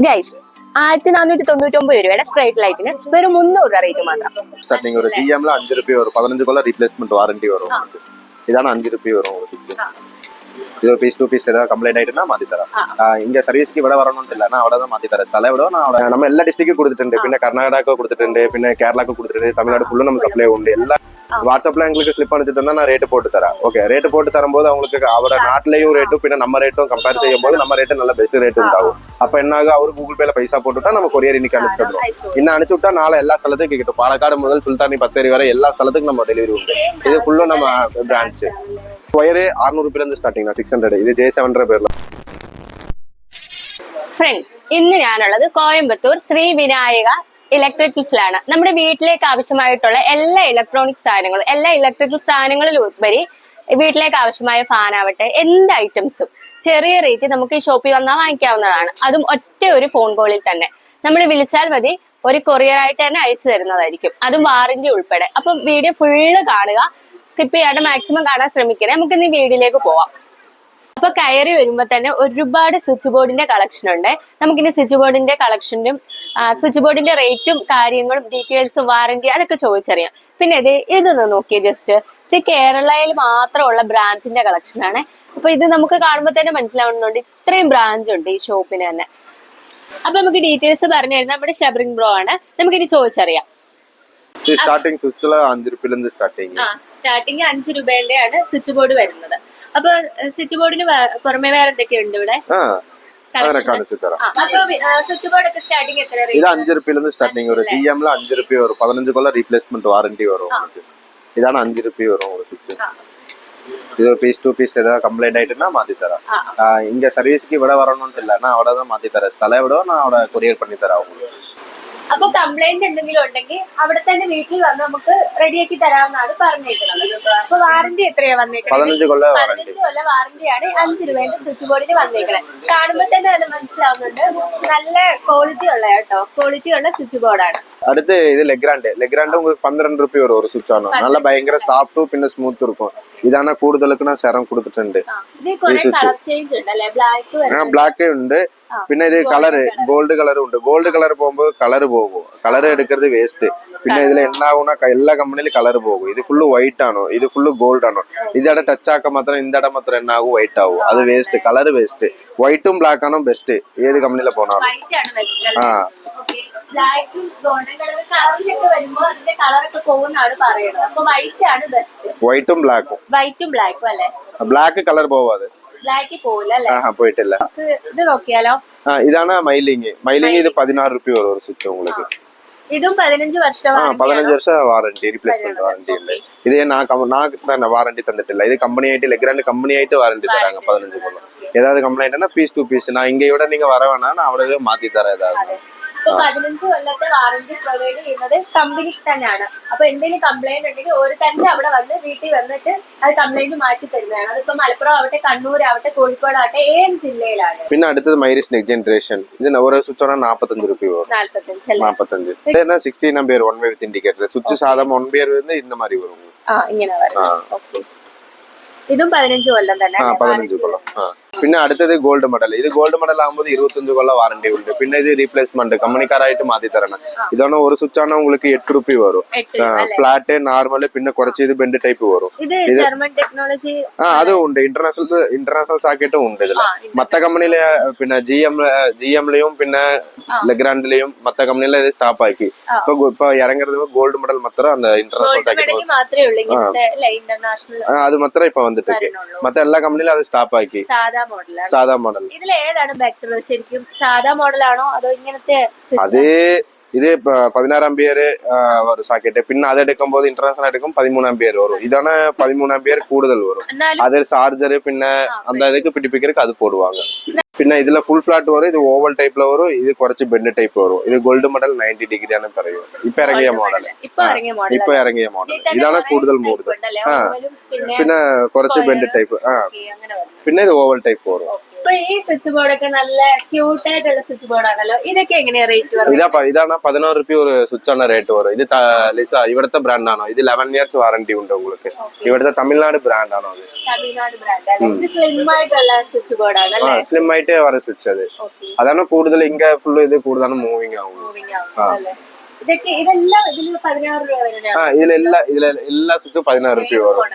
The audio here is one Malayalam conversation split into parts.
ഗൈസ് 1499 രൂപയുടെ സ്ട്രൈറ്റ് ലൈറ്റിന് വെറും 300 രൂപ റേറ്റ് മാത്രം. ஸ்டார்டிங் ஒரு ஜிஎம்ல 5 ரூபாய் வரும், 15 கொள்ள ரீப்ளேஸ்மெண்ட் வாரண்டி வரும் உங்களுக்கு. இதான 5 ரூபாய் வரும் உங்களுக்கு. இது பீஸ் டூ பீஸ் ஏதாவது கம்ப்ளைண்ட் ஆயிட்டுனா மாத்தி தரேன். இங்க சர்வீஸ்க்கு விட வரணும் இல்ல, நான் அவ்வளவுதான் மாத்தி தரேன். தலை விட நான் நம்ம எல்லா டிஸ்ட்ரிக்ட்க்கும் கொடுத்துட்டு, പിന്നെ കർണാടക കൊടുത്തിട്ടുണ്ട്, പിന്നെ കേരളക്ക് കൊടുത്തിട്ടുണ്ട്, തമിഴ്നാട് ഫുള്ളും நம்ம சப்ளை உண்டு. எல்லா வாட்ஸ்அப்ல எங்களுக்கு ஸ்லிப் அனுப்பிச்சு தந்தா நான் ரேட்டு போட்டு தரேன். ஓகே, ரேட்டு போட்டு தரும்போது அவங்களுக்கு அவரோட நாட்டிலையும் ரேட்டும் പിന്നെ நம்ம ரேட்டும் கம்பேர் செய்யும் போது நம்ம ரேட்டு நல்ல பெஸ்ட் ரேட் உண்டாகும். அப்ப என்ன ஆகும், அவரு கூகுள் பேல பைசா போட்டுட்டா நம்ம கொரியர் இன்னைக்கு அனுப்பிச்சிடுறோம். இன்னும் அனுப்பிச்சு விட்டா நாளை எல்லா ஸ்தலத்துக்கும் கிட்டும். பாலக்காடு முதல் சுல்தானி பத்தேரி வரை எல்லா ஸ்தலத்துக்கும் நம்ம டெலிவரி உண்டு. இது ஃபுல்லும் நம்ம பிரான்ச். ஒயரு 600 രൂപ இருந்து ஸ்டார்டிங் 600. ഇത് J7 പേരില. ഫ്രണ്ട്സ്, ഇന്ന് ഞാനുള്ളത് കോയമ്പത്തൂർ ശ്രീ വിനായക ഇലക്ട്രിക്കൽസിലാണ്. നമ്മുടെ വീട്ടിലേക്ക് ആവശ്യമായിട്ടുള്ള എല്ലാ ഇലക്ട്രിക്കൽ സാധനങ്ങളിൽ ഉപരി വീട്ടിലേക്ക് ആവശ്യമായ ഫാൻ ആവട്ടെ, എന്ത് ഐറ്റംസും ചെറിയ റേറ്റ് നമുക്ക് ഈ ഷോപ്പിൽ വന്നാൽ വാങ്ങിക്കാവുന്നതാണ്. അതും ഒറ്റ ഒരു ഫോൺ കോളിൽ തന്നെ. നമ്മൾ വിളിച്ചാൽ മതി, ഒരു കൊറിയർ ആയിട്ട് തന്നെ അയച്ചു തരുന്നതായിരിക്കും, അതും വാറന്റി ഉൾപ്പെടെ. അപ്പൊ വീഡിയോ ഫുള്ള് കാണുക, സ്കിപ്പ് ചെയ്യാണ്ട് മാക്സിമം കാണാൻ ശ്രമിക്കണേ. നമുക്ക് ഇന്ന് വീഡിയോയിലേക്ക് പോവാം. അപ്പൊ കയറി വരുമ്പോ തന്നെ ഒരുപാട് സ്വിച്ച് ബോർഡിന്റെ കളക്ഷൻ ഉണ്ട്. നമുക്കിനി സ്വിച്ച് ബോർഡിന്റെ കളക്ഷനും സ്വിച്ച് ബോർഡിന്റെ റേറ്റും കാര്യങ്ങളും ഡീറ്റെയിൽസും വാറന്റി അതൊക്കെ ചോദിച്ചറിയാം. പിന്നെ ഇതൊന്ന് നോക്കിയേ, ജസ്റ്റ് ഇത് കേരളയിൽ മാത്രമുള്ള ബ്രാഞ്ചിന്റെ കളക്ഷൻ ആണ്. അപ്പൊ ഇത് നമുക്ക് കാണുമ്പോൾ തന്നെ മനസ്സിലാവുന്നുണ്ട് ഇത്രയും ബ്രാഞ്ച് ഉണ്ട് ഈ ഷോപ്പിന് തന്നെ. അപ്പൊ നമുക്ക് ഡീറ്റെയിൽസ് പറഞ്ഞു തരുന്നത് നമ്മുടെ ഷബറിംഗ് ബ്രോ ആണ്. നമുക്കിനി ചോദിച്ചറിയാം. സ്റ്റാർട്ടിംഗ് സ്വിച്ചിൽ 5 രൂപയിലിருந்து സ്റ്റാർട്ടിങ് 5 രൂപയുടെയാണ് സ്വിച്ച് ബോർഡ് വരുന്നത്. അപ്പൊ സ്വിച്ച് ബോർഡിന് പുറമെ വേറെ എന്തൊക്കെയുണ്ട് ഇവിടെ? സ്വിച്ച് ബോർഡ് ഒക്കെ സ്റ്റാർട്ടിങ് എത്ര? ഇത് 5 രൂപയിലിருந்து സ്റ്റാർട്ടിങ് വരും. ജിഎംல 5 രൂപ വരും, 15 കൊല്ല റീപ്ലേസ്മെന്റ് വാറന്റി വരും. ഇതാണ് 5 രൂപ വരും സ്വിച്ച്. இது பீஸ் டூ பீஸ் ஏதாவது கம்ப்ளைண்ட் ஆயிட்டுனா மாத்தி தரேன். இங்க சர்வீஸ்க்கு விட வரணும் இல்ல, நான் அவ்வளவுதான் மாத்தி தரேன். தலை விட நான் അവിടെ കൊറിയർ பண்ணி തരാം உங்களுக்கு. അപ്പൊ കംപ്ലൈന്റ് എന്തെങ്കിലും ഉണ്ടെങ്കിൽ അവിടെ തന്നെ വീട്ടിൽ വന്ന് നമുക്ക് റെഡിയാക്കി തരാമെന്നാണ് പറഞ്ഞേക്കുന്നത്. അപ്പൊ വാറന്റി എത്രയാ വന്നേക്കുന്നത്? 15 കൊല്ല വാറന്റിയാണ് 5 രൂപയുടെ സ്വിച്ച് ബോർഡിന് വന്നേക്കുന്നത്. കാണുമ്പോ തന്നെ അത് മനസ്സിലാവുന്നുണ്ട്, നല്ല ക്വാളിറ്റി ഉള്ള കേട്ടോ, ക്വാളിറ്റി ഉള്ള സ്വിച്ച് ബോർഡാണ്. அடுத்து இது லெக்ராண்ட் உங்களுக்கு 12 ரூபாய் வரும் ஒரு சுவிட்ச் ஆனோ. நல்ல பயங்கர சாஃப்ட்டும் பின்ன ஸ்மூத் இருக்கும். இதான കൂടുതலுக்கு நான் செரம் கொடுத்துட்டேன். பிளாக் ഉണ്ട്, പിന്നെ ഇത് കളറ് ഗോൾഡ് കളറും ഉണ്ട്. ഗോൾഡ് കളർ പോകുമ്പോൾ കളറ് പോകും, കളർ എടുക്കുന്നത് വേസ്റ്റ്. പിന്നെ ഇതിൽ എന്നാകുന്ന എല്ലാ കമ്പനിയിലും കളർ പോകും. ഇത് ഫുള്ള് വൈറ്റ് ആണോ, ഇത് ഫുള്ള് ഗോൾഡ് ആണോ, ഇതടെ ടച്ച് ആക്കാൻ മാത്രം ഇന്ത്യടെ മാത്രം എന്നാകും വൈറ്റ് ആവും. അത് വേസ്റ്റ്, കളർ വേസ്റ്റ്. വൈറ്റും ബ്ലാക്ക് ആണോ ബെസ്റ്റ്, ഏത് കമ്പനിയിലെ പോണാണോ. ആ വൈറ്റും ബ്ലാക്കും അല്ലേ? ബ്ലാക്ക് കളർ പോവാതെ പോയിട്ടില്ല. ഇത് നോക്കിയാലോ? ഇതാണ് മൈലിംഗ്. ഇത് 16 രൂപ വരും ഒരു സ്വിച്ച് உங்களுக்கு. ഇതും 15 വർഷം 15 വർഷം വാറന്റി, റീപ്ലേസ്മെന്റ് വാറന്റി ഉണ്ട്. ഇത് ഞാൻ വാറന്റി തന്നിട്ടില്ല. ഇത് കമ്പനി ആയിട്ട് ലഗ്രാൻഡ് കമ്പനി ആയിട്ട് വാറന്റി തരാங்க 15 കൊല്ലം. ஏதாவது கம்ப்ளைண்ட்னா பீஸ் டூ பீஸ் நான் இங்க விட நீங்க வர வேணா, நான் അവിടെ മാറ്റി തരാം. ഏதாவது 15 കൊല്ലത്തെ വാറന്റി പ്രൊവൈഡ് ചെയ്യുന്നത് കമ്പനി തന്നെയാണ്. അപ്പൊ എന്തെങ്കിലും കംപ്ലൈന്റ് ഉണ്ടെങ്കിൽ ഒരു തന്നെ അവിടെ വന്ന് വീട്ടിൽ വന്നിട്ട് അത് കംപ്ലൈന്റ് മാറ്റി തരുന്നതാണ്. അതിപ്പോ മലപ്പുറം ആവട്ടെ, കണ്ണൂർ ആവട്ടെ, കോഴിക്കോട് ആവട്ടെ, ഏത് ജില്ലയിലാണ്. പിന്നെ അടുത്തത് മൈരിസ് നെക്സ്റ്റ് ജനറേഷൻ. ഇതിന് ഓരോ സ്വിച്ച് ആണ് 45 രൂപ വരും. 45 ഇത് 16 ആம்பிയർ 1 way with indicator. സ്വിച്ച് സാധാരണ 1 ആம்பிയർ വരുന്നത് இந்த மாதிரி വരും. ഇങ്ങനെ വരും. ഓക്കേ, ഇതും 15 കൊല്ലം തന്നെ. 15 കൊല്ലം. പിന്നെ അടുത്തത് ഗോൾഡ് മെഡൽ. ഇത് ഗോൾഡ് മെഡൽ ആകുമ്പോൾ 25 കൊല്ലം വാറന്റി ഉണ്ട്. പിന്നെ ഇത് റീപ്ലേസ്മെന്റ് കമ്പനിക്കാരായിട്ട് മാറ്റി തരണം. ഇതാണ് ഒരു സ്വിച്ച് ആണ് உங்களுக்கு 8 രൂപ വരും. ഫ്ലാറ്റ്, നോർമൽ, പിന്നെ കുറച്ച് ഇത് ബെൻഡ് ടൈപ്പ് വരും. ഇത് ജർമ്മൻ ടെക്നോളജി. അതും ഉണ്ട്. ഇന്റർനാഷണൽ സാക്കറ്റും ഉണ്ട് ഇതിൽ. മറ്റ കമ്പനിയിലെ പിന്നെ ജിഎംലെയും പിന്നെ ലഗ്രാൻഡിലെയും മറ്റ കമ്പനിയിലെ ഇത് സ്റ്റാപ്പ് ആക്കി. ഇപ്പൊ ഇറങ്ങുന്നത് ഗോൾഡ് മെഡൽ മാത്രം ഇന്റർനാഷണൽ സാക്കറ്റ് അത് മാത്രം ഇപ്പൊ വന്നിട്ട്. മറ്റ എല്ലാ കമ്പനിയിലും അത് സ്റ്റാപ്പ് ആക്കി. സാധാ മോഡൽ. ഇതിൽ ഏതാണ് ബെറ്റർ ശരിക്കും? സാധാ മോഡലാണോ അതോ ഇങ്ങനത്തെ? അത് ഇത് 16 ആம்பிയർ ഒരു സാക്കറ്റ്. പിന്നെ അതെടുക്കുമ്പോൾ ഇന്റർനാഷണൽ എടുക്കും 13 ആம்பிയർ വരും. ഇതാണ് 13 ആம்பிയർ കൂടുതൽ വരും. അത് ചാർജർ പിന്നെ അതായത് പിടിപ്പിക്കർക്ക് അത് പോടുവാங்க. പിന്നെ ഇതിലെ ഫുൾ ഫ്ലാറ്റ് വരും. ഇത് ഓവൽ ടൈപ്പിൽ വരും. ഇത് കുറച്ച് ബെൻഡ് ടൈപ്പ് വരും. ഇത് ഗോൾഡ് മെഡൽ 90 ഡിഗ്രി ആണ് പറയുന്നത്. ഇപ്പൊ ഇറങ്ങിയ മോഡൽ. ഇതാണ് കൂടുതൽ മോഡൽ. പിന്നെ കുറച്ച് ബെൻഡ് ടൈപ്പ്. പിന്നെ ഇത് ഓവൽ ടൈപ്പ് വരും. അപ്പൊ ഈ സ്വിച്ച് ബോർഡ് ഒക്കെ നല്ല ക്യൂട്ട് ആയിട്ടുള്ള സ്വിച്ച് ബോർഡ് ആണല്ലോ. ഇതൊക്കെ എങ്ങനെയാ റേറ്റ് വരുന്നത്? ഇതാണ് 11 റുപ്യ ഒരു സ്വിച്ച് റേറ്റ് വരും. ഇത് ലിസ ഇവിടുത്തെ ബ്രാൻഡ് ആണോ? ഇത് 11 ഇയേഴ്സ് വാറന്റി ഉണ്ട് உங்களுக்கு. ഇവിടുത്തെ തമിഴ്നാട് ബ്രാൻഡ് ആണോ? അത് തമിഴ്നാട് ബ്രാൻഡ് അല്ലേ? ഇത് സ്ലിം ആയിട്ടുള്ള സ്വിച്ച് ബോർഡ് ആണല്ലേ? സ്ലിം ആയിട്ട് വர സ്വിച്ച് അത്. അതാണ് കൂടുതൽ ഇങ്ങ ഫുള്ള് ഇത് കൂടുതലാണ് മൂവിങ് ആവും. ഇതെല്ലാം ഇതില് 16 രൂപ വരെയാണ്. ഇതിലെല്ലാ സ്വിച്ചും 16 റുപ്യ വരും.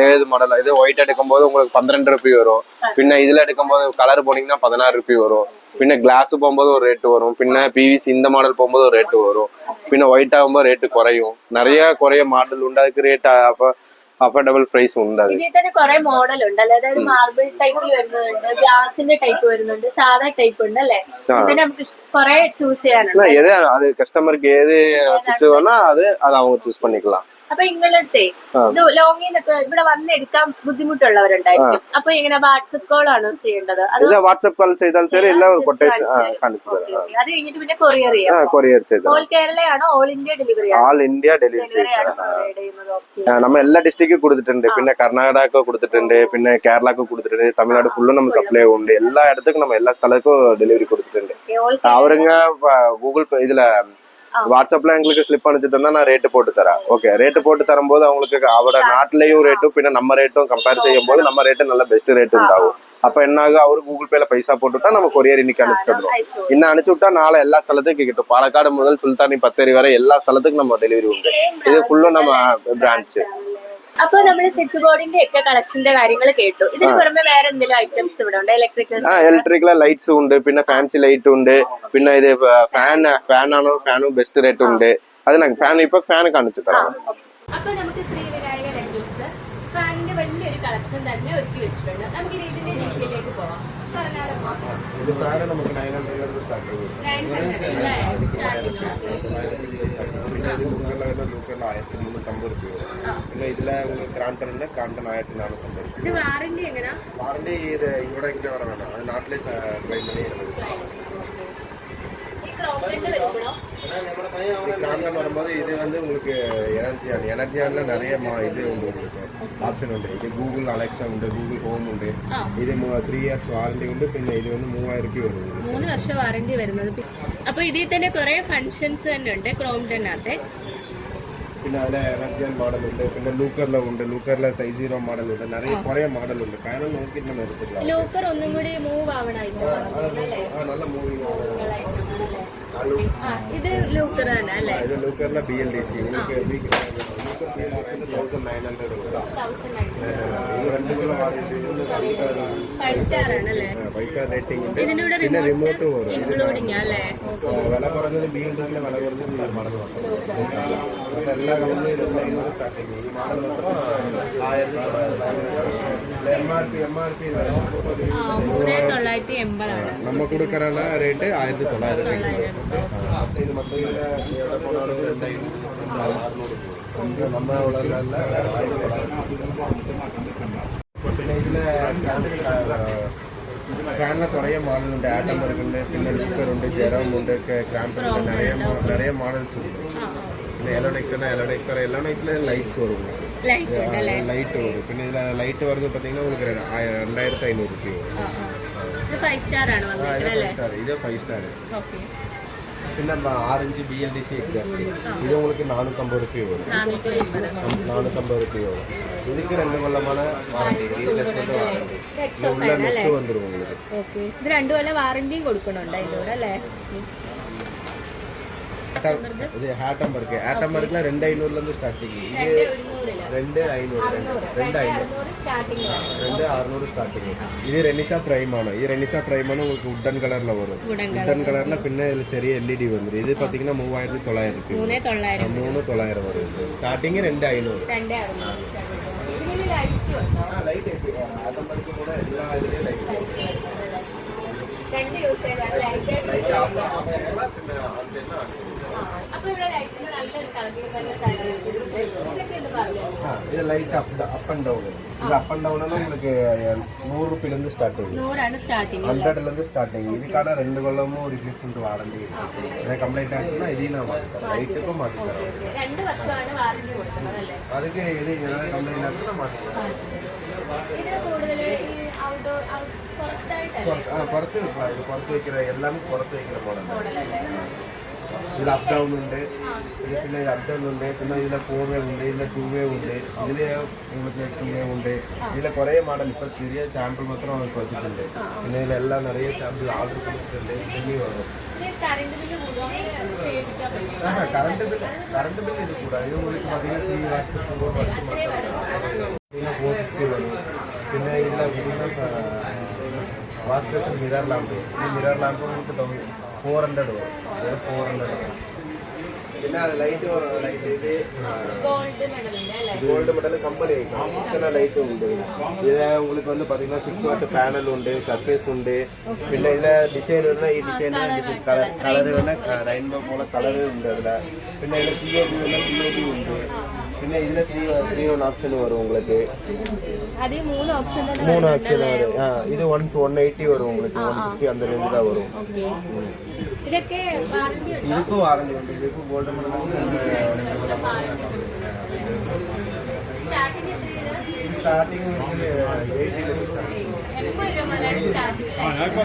ഏത് മോഡൽ ഇത് വൈറ്റ് എടുക്കുമ്പോൾ உங்களுக்கு 12 റുപ്യ വരും. പിന്നെ ഇതിലെടുക്കുമ്പോൾ കളർ போனீங்கன்னா 16 റുപ്യ வரும். പിന്നെ ഗ്ലാസ് പോകുമ്പോൾ ஒரு ரேட் வரும். പിന്നെ பிவிசி இந்த மாடல் போகும்போது ஒரு ரேட் வரும். പിന്നെ വൈറ്റ് ആകുമ്പോൾ റേറ്റ് കുറയും. நிறைய மாடல் ഉണ്ട്. அதுக்கு ரேட் അഫോർഡബിൾ പ്രൈസ് ഉണ്ട്. ഇതിൽ തന്നെ കുറെ മോഡൽ ഉണ്ട് അല്ലെ? അതായത് മാർബിൾ ടൈപ്പിൽ വരുന്നുണ്ട്, ഗ്ലാസിന്റെ ടൈപ്പ് വരുന്നുണ്ട്, സാധാ ടൈപ്പ് ഉണ്ട് അല്ലെ? പിന്നെ നമുക്ക് കുറെ ചൂസ് ചെയ്യാനുണ്ട്. അത് കസ്റ്റമർക്ക് ഏത് സ്വിച്ച് വേണോ അത് அவங்க ചൂസ് பண்ணிக்கலாம். അപ്പൊ നിങ്ങളടുത്തേ ഇത് ലോങ്ങിൽ നിന്നൊക്കെ ഇവിടെ വന്നെടുക്കാൻ ബുദ്ധിമുട്ടുള്ളവരുണ്ടായിരിക്കും. അപ്പൊ ഇങ്ങനെ വാട്സ്ആപ്പ് കോൾ ആണോ ചെയ്യേണ്ടത്? ഇത് വാട്സ്ആപ്പ് കോൾ ചെയ്താൽ ശരി. എല്ലാം കൊട്ടേഷൻ കാണിച്ചു തരാം. അത് കഴിഞ്ഞിട്ട് പിന്നെ കൊറിയർ ചെയ്യാം. കൊറിയർ ചെയ്താൽ ഓൾ കേരളയാണോ ഓൾ ഇന്ത്യ ഡെലിവറി? ആൾ ഇന്ത്യ ഡെലിവറി നമ്മൾ എല്ലാ ഡിസ്ട്രിക്റ്റും കൊടുത്തിട്ടുണ്ട്. പിന്നെ കർണാടക കൊടുത്തിട്ടുണ്ട്, പിന്നെ കേരളക്ക് കൊടുത്തിട്ടുണ്ട്, തമിഴ്നാട് ഫുള്ളും നമ്മൾ സപ്ലൈ ഉണ്ട്. എല്ലാ ഇടത്തും നമ്മൾ എല്ലാ സ്ഥലത്തും ഡെലിവറി കൊടുത്തിട്ടുണ്ട്. അവരുங்க ഗൂഗിൾ പേ இதுல வாட்ஸ்அப்ல எங்களுக்கு ஸ்லிப் அனுப்பிச்சு தந்தா நான் ரேட்டு போட்டு தரேன். ஓகே, ரேட்டு போட்டு தரும்போது அவங்களுக்கு அவரோட நாட்டிலையும் ரேட்டும் പിന്നെ நம்ம ரேட்டும் கம்பேர் செய்யும் போது நம்ம ரேட்டு நல்ல பெஸ்ட் ரேட் ഉണ്ടാവും. അപ്പൊ എന്നാകും അവര് ഗൂഗിൾ പേയിல പൈസ പോட்டுட்டா நம்ம கொரியர் இன்னைக்கு அனுப்பிச்சு தந்துரும். இன்னும் அனுப்பிச்சு விட்டா நாளை எல்லா സ്ഥലത്തേക്കും കിട്ടും. പാലക്കാട് മുതൽ സുൽത്താനി ബത്തേരി വരെ എല്ലാ സ്ഥലത്തേക്കും நம்ம ഡെലിവറി ഉണ്ട്. ഇത് ഫുള്ളും നമ്മ ബ്രാഞ്ച്. അപ്പൊ നമ്മള് സ്വിച്ച് ബോർഡിന്റെ ഒക്കെ കളക്ഷന്റെ കാര്യങ്ങൾ കേട്ടു. ഇതിന് പുറമെ വേറെ എന്തെങ്കിലും ഐറ്റംസ് ഇവിടെ ഉണ്ട്? ഇലക്ട്രിക്കൽ ലൈറ്റ്സ് ഉണ്ട്, പിന്നെ ഫാൻസി ലൈറ്റ് ഉണ്ട്, പിന്നെ ഇത് ഫാനാണോ ഫാനും ബെസ്റ്റ് റേറ്റ് ഉണ്ട്. അതിന് ഫാൻ ഇപ്പൊ ഫാൻ കാണിച്ചു തരാം. അപ്പൊ നമുക്ക് ശ്രീ വിനായക ഇലക്ട്രിക്സ് ഫാനിന്റെ വലിയൊരു കളക്ഷൻ തന്നെ ഒരുക്കി വെച്ചിട്ടുണ്ട്. നമുക്ക് ഇതിന്റെ ഡീറ്റെയിലേക്ക് പോവാം. ഇത് ഫാൻ നമുക്ക് 900 സ്റ്റാർട്ട് ചെയ്യും. 900 സ്റ്റാർട്ടിംഗ്. പിന്നെ ഇത് ലൂക്കറിൽ 1350 രൂപ. പിന്നെ ഇതിലെ ക്രാംപ്ടൺ 1450. ഇത് വാറന്റി എങ്ങനെയാ? വാറന്റി ഇത് ഇവിടെ ഇങ്ങനെ വരണം. അത് നാട്ടിലെ ക്ലെയിം ചെയ്യുന്നത്. ക്രാംപ്ടൺ വരുമ്പോൾ ഇത് உங்களுக்கு எனர்ஜியான நிறைய இது ഉണ്ട്. ഓപ്ഷൻ ഉണ്ട്. ഇത് ഗൂഗിൾ അലക്സ ഉണ്ട്, ഗൂഗിൾ ഹോം ഉണ്ട്. ഇത് 3 ഇയേഴ്സ് വാറന്റി ഉണ്ട്. പിന്നെ ഇത് 3000 രൂപ വരുന്നത്. 3 വർഷം വാറന്റി വരുന്നത്. അപ്പൊ ഇതിൽ തന്നെ കുറെ ഫങ്ഷൻസ് തന്നെ ഉണ്ട് ക്രോംപ്ടണിനകത്ത്. പിന്നെ അതിലെ എനർജിയൻ മോഡൽ ഉണ്ട്. പിന്നെ ലൂക്കറിലെ ഉണ്ട്. ലൂക്കറിലെ സൈസ് 0 മോഡൽ ഉണ്ട്. കുറെ മോഡൽ ഉണ്ട്. കാരണം നോക്കിയിട്ട് നിർത്തില്ല. ലൂക്കർ ഒന്നും കൂടി മൂവ് ആവണായിരുന്നു. നല്ല മൂവിങ് ഇത് ലൂക്കർ ആണ് അല്ലേ? ഇത് ലൂക്കറിലെ BLDC. ലൂക്കർ BLDC 1900 ഉണ്ട്. ഇത് 2 കിലോ വാറന്റി. 5 സ്റ്റാർ ആണല്ലേ? 5 സ്റ്റാർ റേറ്റിംഗ് ഉണ്ട്. പിന്നെ റിമോട്ട് വരും. ഇൻക്ലൂഡിംഗ് അല്ലേ? വില കുറഞ്ഞത് BLDCയുടെ വില കുറഞ്ഞത് ഈ മോഡൽ മാത്രം. എല്ലാ കമ്പനിയിലും 900 സ്റ്റാർട്ടിങ്. ഈ മോഡൽ മാത്രം 1000. MRP 3980 ആണ്. நம்ம கொடுக்கறல ரேட் 1900. இது மத்த போனாலும் 2600. நம்ம உலகல்ல പിന്നെ ഇതിലെ ഫാനിലെ കുറേ മോഡലുണ്ട്. ആറ്റം ഉണ്ട്, പിന്നെ ലൂക്കർ ഉണ്ട്, ജെറോം ഉണ്ട്, ക്രാംപ്ടൺ ഉണ്ട്. நிறைய മോഡൽസ് ഉണ്ട്. പിന്നെ എലോഡെക്സിലെ ലൈറ്റ്സ് വരും. ലൈറ്റ് വരും. പിന്നെ ഇതിൽ ലൈറ്റ് വരുന്നത് பார்த்தீங்கன்னா உங்களுக்கு 2500 രൂപ വരും. ഇത് 5 സ്റ്റാർ ആണ് വന്നിട്ടുള്ളത്. ഇത് 5 സ്റ്റാർ. ഓക്കേ. പിന്നെ 6 BLDC ഇത് உங்களுக்கு 450 രൂപ വരും. 450 രൂപ വരും. இதுக்கு 2 കൊല്ലமான വാറന്റി. Replacement warranty. ഉള്ള മെഷ് വന്നിരും உங்களுக்கு. ഓക്കേ. ഇത് 2 കൊല്ലം വാറന്റിയും കൊടുക്കണുണ്ട് ഇതിലൂടെ അല്ലേ? ഇത് ഹാറ്റംബർഗ്. ഹാറ്റംബർഗിലെ 2500 സ്റ്റാർട്ടിങ്. ഇത് 2500 സ്റ്റാർട്ടിങ്. ഇത് റെനിസ പ്രൈം ആണ്. ഈ റെനിസ പ്രൈം ആണ് உங்களுக்கு വുഡൻ കളറിൽ വരും. വുഡൻ കളറിൽ പിന്നെ ഇതിൽ ചെറിയ LED വന്നിരും. ഇത് பார்த்தீங்கன்னா 3900 രൂപ. 3900 വരും. സ്റ്റാർട്ടിങ് 2500. ലൈറ്റ് ഹാറ്റംബർഗ് കൂടെ എല്ലാ ഇതിലും ലൈറ്റ് இது லைட் அப் அண்ட் டவுன். இது அப் அண்ட் டவுன் உங்களுக்கு 100 ரூபாயிலிருந்து ஸ்டார்ட் ஆகும். 100லேருந்து ஸ்டார்டிங். இதுக்கான 2 கொல்லமும் ரிப்ளேஸ்மெண்ட் வாரண்டி இருக்கு. இதை கம்ப்ளைண்ட் ஆச்சுன்னா இதையும் நான் மாற்றித்தரேன். லைட்டுக்கும் மாற்றித்தரேன். 2 വർഷമാണ് വാറന്റി കൊടുക്കുന്നത്. அதுக்கு இது ஏதாவது கம்ப்ளைண்ட் ஆச்சுன்னா மாற்றித்தரேன். കൂടുതൽ ഈ ഔട്ട്ഡോർ പുറത്ത് പുറത്ത് വെക്കുന്ന എല്ലാം പുറത്ത് വെക്കുന്ന മോഡലാണ്. ഇതിൽ അപ് ഡൗൺ ഉണ്ട്, പിന്നെ അപ് ഡൗൺ ഉണ്ട്, പിന്നെ ഇതിലെ 4 വേ ഉണ്ട്, ഇതിലെ 2 വേ ഉണ്ട്, ഇതിലെ നിങ്ങൾക്ക് 2 വേ ഉണ്ട്. ഇതിലെ കുറേ മോഡൽ ഇപ്പോൾ ചെറിയ സാമ്പിൾ മാത്രം നമുക്ക് വെച്ചിട്ടുണ്ട്. പിന്നെ ഇതിലെല്ലാം നിറയെ സാമ്പിൾ ഓർഡർ കൊടുത്തിട്ടുണ്ട്. ഇനി വരും കറണ്ട് ബില്ല് ഇത് കൂടാ. ഇത് உங்களுக்கு பார்த்தீங்கன்னா 3 വാട്ട്സ് പിന്നെ 450 വരും. പിന്നെ ഇതിലെ വാഷ് ബേസിൻ മിറർ ലാമ്പ്, ഈ മിറർ ലാമ്പ് നമുക്ക് 400 വരും. 400 വരും. പിന്നെ அது லைட் இது கோல்டு மெடல் கம்பெனி இத்தனை லைட் உண்டு. இதுல உங்களுக்கு வந்து பாத்தீங்கன்னா 6 வாட் பேனல் உண்டு, சர்ஃபேஸ் உண்டு. പിന്നെ ഇതിലെ ഡിസൈൻ വരുന്ന ഈ ഡിസൈൻ കളർ വരുന്ന റെയിൻബോ പോലെ കളർ ഉണ്ട് അതിൽ. പിന്നെ ഇതിൽ COB വരുന്ന COB ഉണ്ട്. പിന്നെ ഇതിൽ 3 ഓപ്ഷൻ വരും உங்களுக்கு. മൂന്ന് ഓപ്ഷൻ വരും. ഇത് 180 വരും உங்களுக்கு. 150 அந்த ரேஞ்ச் தான் வரும். ഇതൊക്കെ இதுக்கும் வாரண்டி உண்டு. இதுக்கும் கோல்டு மெடல் സ്റ്റാർട്ടിങ് 80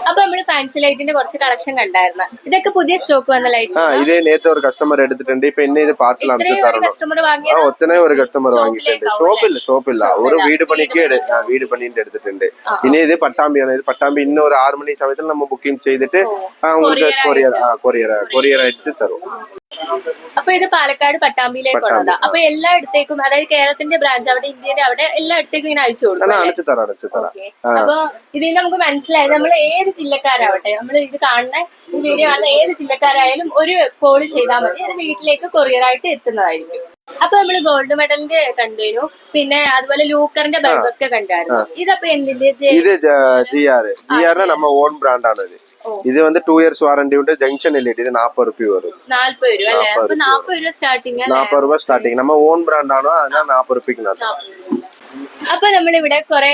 അപ്പൊ നമ്മള് ഫാൻസി ലൈറ്റിന്റെ കുറച്ച് കളക്ഷൻ കണ്ടായിരുന്നു. ഇതൊക്കെ പുതിയ സ്റ്റോക്ക് വന്ന ലൈറ്റ്. ഇതേ നേരത്തെ ഒരു കസ്റ്റമർ എടുത്തിട്ടുണ്ട്. ഇപ്പൊ എന്നെ ഇത് പാർസൽ അனுப்பிட்டாருங்க. കസ്റ്റമർ വാങ്ങിയ ഒത്തനെ ഒരു കസ്റ്റമർ വാങ്ങിയിട്ടുണ്ട്. ഷോപ്പില്ല ഒരു വീട് പണിക്ക് വീട് പണിന്റെ എടുത്തിട്ടുണ്ട്. ഇനി ഇത് പട്ടാമ്പിയാണ്. ഇത് പട്ടാമ്പി ഇന്ന് ഒരു 6 മണി സമയത്ത് നമ്മൾ ബുക്കിംഗ് ചെയ്തിട്ട് കൊറിയർ അയച്ച് തരും. അപ്പൊ ഇത് പാലക്കാട് പട്ടാമ്പിയിലേക്കുള്ളതാ. അപ്പൊ എല്ലായിടത്തേക്കും, അതായത് കേരളത്തിന്റെ ബ്രാഞ്ച് അവിടെ, ഇന്ത്യയുടെ അവിടെ എല്ലായിടത്തേക്കും ഇങ്ങനെ അയച്ചു കൊടുക്കും. അപ്പൊ ഇതിൽ നമുക്ക് മനസ്സിലായത് നമ്മൾ ഏത് ജില്ലക്കാരാവട്ടെ, നമ്മൾ ഇത് കാണുന്ന ഈ വീഡിയോ കാണുന്ന ഏത് ജില്ലക്കാരായാലും ഒരു കോൾ ചെയ്താൽ മതി, അത് വീട്ടിലേക്ക് കൊറിയർ ആയിട്ട് എത്തുന്നതായിരിക്കും. അപ്പൊ നമ്മള് ഗോൾഡ് മെഡലിന്റെ കണ്ടിരുന്നു, പിന്നെ അതുപോലെ ലൂക്കറിന്റെ ബൾബൊക്കെ കണ്ടായിരുന്നു. ഇതപ്പോ എന്തിന്റെ? ഇത് GR நம்ம ஓன் பிராண்ட் ஆனது. இது வந்து 2 years வாரண்டி உண்டு. ஜங்ஷன் எல்இடி இது 40 ரூபாய் வரும். 40 രൂപ അല്ലേ? അപ്പൊ 40 രൂപ സ്റ്റാർട്ടിങ് അല്ലേ? 40 രൂപ സ്റ്റാർട്ടിങ്. நம்ம ഓൺ ബ്രാൻഡ് ആണോ അതിനാ 40 രൂപയ്ക്ക് നടത്തും. അപ്പൊ നമ്മളിവിടെ കുറെ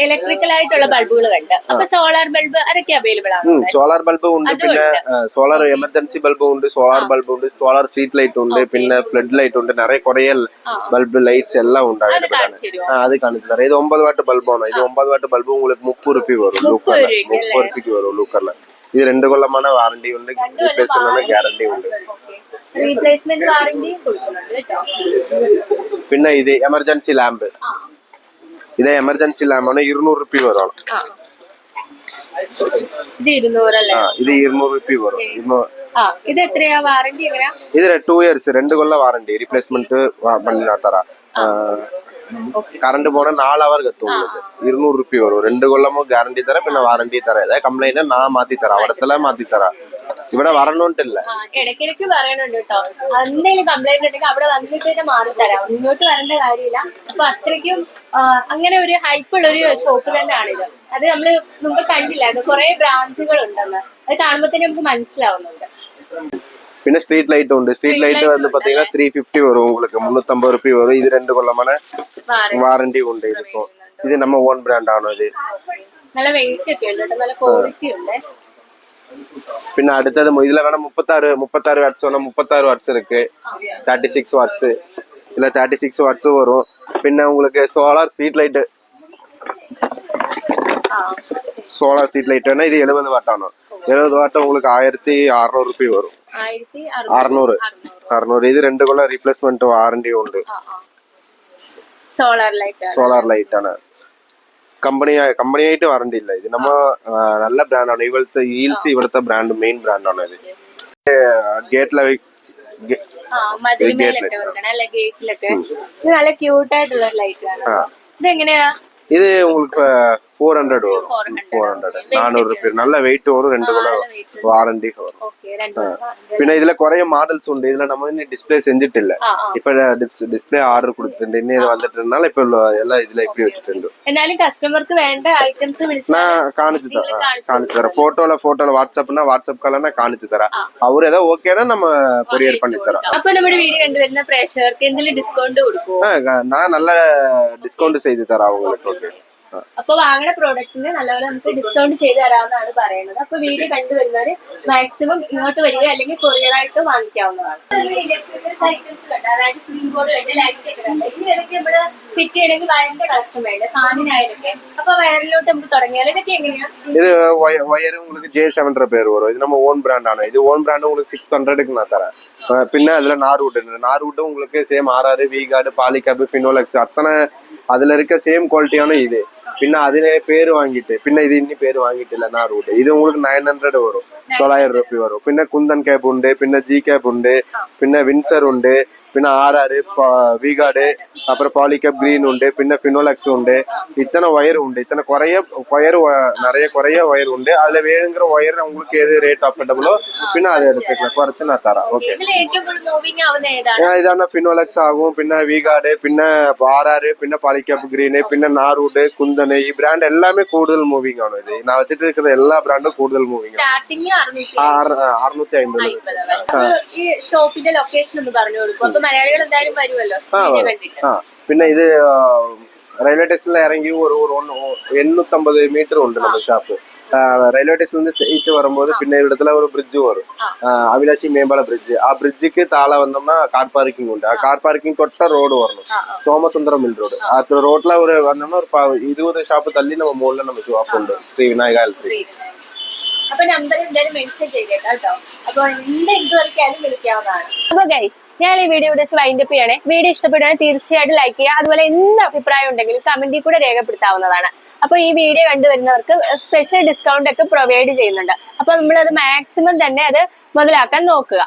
ഇലക്ട്രിക്കൽ ആയിട്ടുള്ള ബൾബുകൾ കണ്ട്. അപ്പൊ സോളാർ ബൾബ് അതൊക്കെ അവൈലബിൾ ആണ്. സോളാർ ബൾബ് ഉണ്ട്, പിന്നെ സോളാർ എമർജൻസി ബൾബ് ഉണ്ട്, സോളാർ ബൾബ് ഉണ്ട്, സോളാർ സ്ട്രീറ്റ് ലൈറ്റ് ഉണ്ട്, പിന്നെ ഫ്ലഡ് ലൈറ്റ് ഉണ്ട്. நிறைய കുറേ ബൾബ് ലൈറ്റ്സ് എല്ലാം ഉണ്ട്. അത് കാണിച്ചു തരാം. ഇത് 9 വാട്ട് ബൾബാണ്. ഇത് 9 വാട്ട് ബൾബ് உங்களுக்கு 30 രൂപ വരും. 30 രൂപയ്ക്ക് വരും ലൂക്കറിൽ. ഇത് 2 കൊല്ലമാണ് വാറണ്ടി ഉണ്ട്, റീപ്ലേസ്മെന്റ് ഗ്യാരണ്ടി ഉണ്ട്. റീപ്ലേസ്മെന്റ് വാറണ്ടി കൊടുക്കുന്നുണ്ട് കേട്ടോ. പിന്നെ ഇത് എമർജൻസി ലാമ്പ്. ഇത് എമർജൻസി ലാമ്പാണ്. 200 രൂപ വരും. ഇത് 200 അല്ലേ? ഇത് 200 രൂപ വരും. ഇത് എത്രയാ വാറണ്ടി? എങ്ങനെയാ? ഇത് 2 years 2 കൊല്ലം വാറണ്ടി. റീപ്ലേസ്മെന്റ് பண்ணி தரா. கரண்ட் போனா 4 hour கத்து உங்களுக்கு 200 ரூபாய் வரும். 2 കൊല്ലമോ ഗ്യാരണ്ടി തരാം, പിന്നെ വാറണ്ടി തരാം. ഏതാ കംപ്ലൈന്റ് ഞാൻ മാറ്റി തരാം, അവിടത്തെ മാറ്റി തരാം. ഇവിടെ വരണോണ്ടില്ല, ഇടയ്ക്കിടയ്ക്ക് പറയണുണ്ട് കേട്ടോ. എന്തെങ്കിലും കംപ്ലൈന്റ് ഉണ്ടെങ്കിൽ അവിടെ വന്നിട്ട് മാറി തരാം, മുന്നോട്ട് വരേണ്ട കാര്യമില്ല. അപ്പൊ അത്രയ്ക്കും അങ്ങനെ ഒരു ഹൈപ്പുള്ള ഒരു ഷോപ്പ് തന്നെയാണിത്. അത് നമ്മള് മുമ്പ് കണ്ടില്ലായിരുന്നു, കുറെ ബ്രാഞ്ചുകൾ ഉണ്ടെന്ന്. അത് കാണുമ്പോ തന്നെ നമുക്ക് മനസ്സിലാവുന്നുണ്ട്. പിന്നെ സ്ട്രീറ്റ് ലൈറ്റ് ഉണ്ട്. സ്ട്രീറ്റ് ലൈറ്റ് வந்து பாத்தீங்கன்னா 350 வரும் உங்களுக்கு. 350 ரூபாய் வரும். இது 2 കൊല്ലமான വാറണ്ടി ഉണ്ട്. ഇതിപ്പോ ഇത് നമ്മ ഓൺ ബ്രാൻഡ് ആണ്. ഇത് നല്ല വെയിറ്റ് ഒക്കെ ഉണ്ട്, നല്ല ക്വാളിറ്റി ഉണ്ട്. പിന്നെ അടുത്തത് ഇതിലെ വേണം 36 വാട്ട്സ് വേണം. 36 വാട്ട്സ് இருக்கு, 36 வாட்ஸ். இல்ல 36 வாட்ஸ் வரும். പിന്നെ உங்களுக்கு solar street light, solar street light வேணா. இது 70 வாட்டாണ്. 70 வாട്ട് உங்களுக்கு 1600 ரூபாய் வரும். 1600. ഇത് 2 കൊല്ലം റീപ്ലേസ്മെന്റ് വാറണ്ടി ഉണ്ട്. സോളാർ ലൈറ്റ് ആണ്. കമ്പനിയായിട്ട് വാറണ്ടി ഇല്ല. ഇത് നമ്മ നല്ല ബ്രാൻഡാണ്. ഇവിടുത്തെ ഈൽസ് ഇവിടുത്തെ ബ്രാൻഡ് മെയിൻ ബ്രാൻഡാണ്. ഇത് ഗേറ്റിലെ നല്ല ക്യൂട്ട് ആയിട്ടുള്ള ലൈറ്റ് ആണ്. ഇതെങ്ങനെയാ? இது உங்களுக்கு 400 வரும். 400 ரூபாய். நல்ல வெயிட் வரும். 2 கொല്ലം വാറണ്ടി வரும். പിന്നെ ഇതിലെ കുറെ മോഡൽസ് ഉണ്ട്. ഇതിലെ നമ്മൾ ഇനി ഡിസ്പ്ലേ സെഞ്ചിട്ടില്ല. ഇപ്പൊ ഡിസ്പ്ലേ ഓർഡർ കൊടുത്തിട്ടുണ്ട്. ഇനി ഇത് വന്നിട്ടുണ്ടെന്നാൽ ഇപ്പൊ എല്ലാം ഇതിലെ ഇപ്പി വെച്ചിട്ടുണ്ട്. എന്നാലും കസ്റ്റമർക്ക് വേണ്ട ഐറ്റംസ് കാണിച്ചു തരാം. ഫോട്ടോல വാട്സാപ്പ്னா വാട്സാപ്പ് കാലனா കാണിച്ചു തരാം. അവർ ഏതാ ഓക്കേனா நம்ம കൊറിയർ பண்ணி தரோம். അപ്പൊ നമ്മുടെ വീഡിയോ കണ്ടുവരുന്ന പ്രേക്ഷകർക്ക് എന്തെങ്കിലും ഡിസ്കൗണ്ട് കൊടുക്കുമോ? நான் நல்ல டிஸ்கவுண்ட் செய்து தரேன் உங்களுக்கு. അപ്പൊ വാങ്ങുന്ന പ്രോഡക്റ്റിന് നല്ലപോലെ നമുക്ക് ഡിസ്കൗണ്ട് ചെയ്ത് തരാമെന്നാണ് പറയുന്നത്. അപ്പൊ വീഡിയോ കണ്ടുവരുന്നവര് മാക്സിമം ഇങ്ങോട്ട് വരിക അല്ലെങ്കിൽ കൊറിയർ ആയിട്ട് വാങ്ങിക്കാവുന്നതാണ്. ഇലക്ട്രിക്കൽ ഐറ്റംസ് കണ്ട്, അതായത് സ്വിച്ച് ബോർഡ് കണ്ട്, ലൈറ്റ് ഒക്കെ കണ്ട്, ഇതിനൊക്കെ നമ്മള് ഫിറ്റ് ചെയ്യണമെങ്കിൽ വയറിന്റെ കളക്ഷൻ വേണ്ട, ഫാനിനായാലൊക്കെ. അപ്പൊ വയറിലോട്ട് നമുക്ക് തുടങ്ങിയാൽ ഇതൊക്കെ എങ്ങനെയാ? இது ஒயர் உங்களுக்கு J7 பேர் வரும். இது நம்ம ஓன் பிராண்டான இது ஓன் பிராண்ட் உங்களுக்கு 600க்கு நான் தரேன். பின்ன அதுல நார்வுட் உங்களுக்கு same RR V-Guard Polycab Finolex அத்தனை அதுல இருக்க சேம் குவாலிட்டியான இது. பின்ன அதுல பேர் வாங்கிட்டு பின்ன இது இன்னி பேர் வாங்கிட்டு இல்ல நார்வுட் இது உங்களுக்கு 900 வரும், 900 ரூபாய் வரும். பின்ன குந்தன் கேப் உண்டு, பின்ன G கேப் உண்டு, பின்ன வின்சர் உண்டு, பின்ன RR V-Guard அப்புறம் பாலிகேப் கிரீன் உண்டு, பின்ன ஃபினோலெக்ஸ் உண்டு. இத்தனை ஒயர் உண்டு, இத்தனை நிறைய குறைய ஒயர் உண்டு. அதுல வேணுங்கிற ஒயர் உங்களுக்கு எது ரேட் அஃபோர்டபுளோ பின்ன அதை எடுத்துக்கலாம், குறைச்சு நான் தரேன். ஓகே, இதான ஃபினோலெக்ஸ் ஆகும், பின்ன V-Guard, பின்ன RR, பின்ன பாலிகேப் கிரீன், பின்ன நார்வுட், குந்தன், ഈ ബ്രാൻഡ് എല്ലാമേ കൂടുതൽ മൂവിംഗ് ആണ്. ഇത് ഞാൻ വെച്ചിട്ട് ഇരിക്കുന്ന എല്ലാ ബ്രാൻഡും കൂടുതൽ മൂവിംഗ് ആണ്. 650. ഈ ഷോപ്പിന്റെ ലൊക്കേഷൻ ഒന്ന് പറഞ്ഞു കൊടുക്കും, അപ്പൊ മലയാളികൾ എന്തായാലും വരുമല്ലോ. പിന്നെ ഇത് റെയിൽവേ സ്റ്റേഷനിൽ ഇറങ്ങി ഒരു 850 മീറ്റർ ഉണ്ട് നമ്മുടെ ഷാപ്പ്. റെയിൽവേ സ്റ്റേഷനിൽ നിന്ന് സ്ട്രെയിറ്റ് വരുമ്പോൾ പിന്നെ ഇവിടத்துல ഒരു ബ്രിഡ്ജ് വരും, അവിനാശി മേമ്പാല ബ്രിഡ്ജ്. ആ ബ്രിഡ്ജിക്ക് താഴെ വന്നோம்னா கார் பார்க்கிங் ഉണ്ട്. ആ കാർ പാർക്കിംഗ് തൊട്ട റോഡ് വരണം, സോമസുന്ദരം മിൽ റോഡ്. ആ റോഡിൽ ഒരു വന്നோம்னா ഒരു 20 ഷാപ്പ് തള്ളി നമ്മ മുകളിൽ നമ്മ ഷോപ്പ് ഉണ്ട്, ശ്രീ വിനായക എലക്ട്രിക്. അപ്പൊ നമ്പർ എന്തായാലും മെൻഷൻ ചെയ്തേക്കാം കേട്ടോ. അപ്പൊ എന്തൊക്കെയാലും വിളിക്കാവുന്നതാണ്. അപ്പൊ ഗൈസ്, ഞാൻ ഈ വീഡിയോ ഇവിടെ വൈൻഡ് അപ്പ് ചെയ്യണേ. വീഡിയോ ഇഷ്ടപ്പെടുകയാണെങ്കിൽ തീർച്ചയായിട്ടും ലൈക്ക് ചെയ്യുക. അതുപോലെ എന്ത് അഭിപ്രായം ഉണ്ടെങ്കിലും കമന്റിൽ കൂടെ രേഖപ്പെടുത്താവുന്നതാണ്. അപ്പൊ ഈ വീഡിയോ കണ്ടുവരുന്നവർക്ക് സ്പെഷ്യൽ ഡിസ്കൗണ്ട് ഒക്കെ പ്രൊവൈഡ് ചെയ്യുന്നുണ്ട്. അപ്പൊ നമ്മളത് മാക്സിമം തന്നെ അത് മുതലാക്കാൻ നോക്കുക.